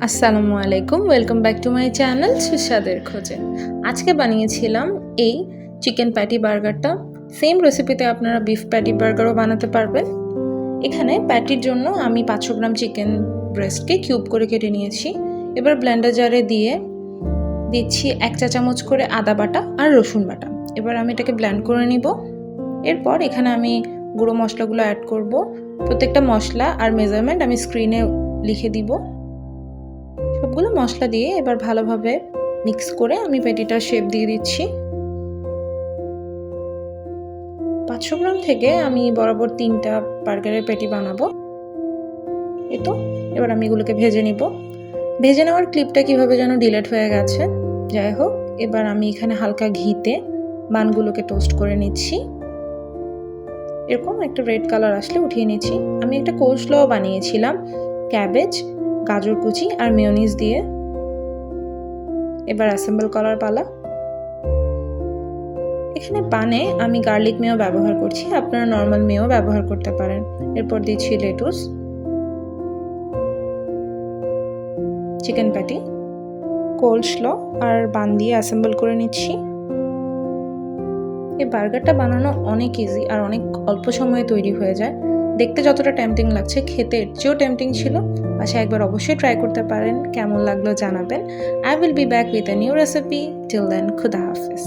আসসালামু আলাইকুম, welcome back to my channel সুস্বাদের খোঁজে। আজকে বানিয়েছিলাম এই চিকেন প্যাটি বার্গারটা। সেম রেসিপিতে আপনারা বিফ প্যাটি বার্গারও বানাতে পারবেন। এখানে প্যাটির জন্য আমি 500 গ্রাম চিকেন ব্রেস্টকে কিউব করে কেটে নিয়েছি। এবার ব্লেন্ডার জারে দিয়ে দিচ্ছি 1 চা চামচ করে আদা বাটা আর রসুন বাটা। এবার আমি এটাকে ব্লেন্ড করে নিব। এরপর এখানে আমি গুঁড়ো মশলাগুলো অ্যাড করব। প্রত্যেকটা মশলা আর মেজারমেন্ট আমি স্ক্রিনে লিখে দিব। সবগুলো মশলা দিয়ে এবার ভালোভাবে মিক্স করে আমি প্যাটিটার শেপ দিয়ে দিচ্ছি। 500 গ্রাম থেকে আমি বরাবর 3টা বার্গারের প্যাটি বানাবো। তো এবার আমি এগুলোকে ভেজে নিব। ভেজে নেওয়ার ক্লিপটা কিভাবে যেন ডিলিট হয়ে গেছে। যাই হোক, এবার আমি এখানে হালকা ঘিতে বানগুলোকে টোস্ট করে নিচ্ছি। এরকম একটা রেড কালার আসলে উঠিয়ে নিচ্ছি। আমি একটা কোল্ডস্লও বানিয়েছিলাম ক্যাবেজ, গাজর কুচি আর মেয়োনিজ দিয়ে। এবার অ্যাসেম্বল করার পালা। এখানে পানে আমি গার্লিক মেও ব্যবহার করছি, আপনারা নর্মাল মেও ব্যবহার করতে পারেন। এরপর দিচ্ছি লেটুস, চিকেন প্যাটি, কোল্ডস্লো আর বান দিয়ে অ্যাসেম্বল করে নিচ্ছি। এই বার্গারটা বানানো অনেক ইজি আর অনেক অল্প সময়ে তৈরি হয়ে যায়। দেখতে যতটা টেম্পটিং লাগছে, খেতে এর চেয়েও টেম্পটিং ছিল। বাসায় একবার অবশ্যই ট্রাই করতে পারেন। কেমন লাগলো জানাবেন। I will be back with a new recipe. Till then, Khuda Hafiz.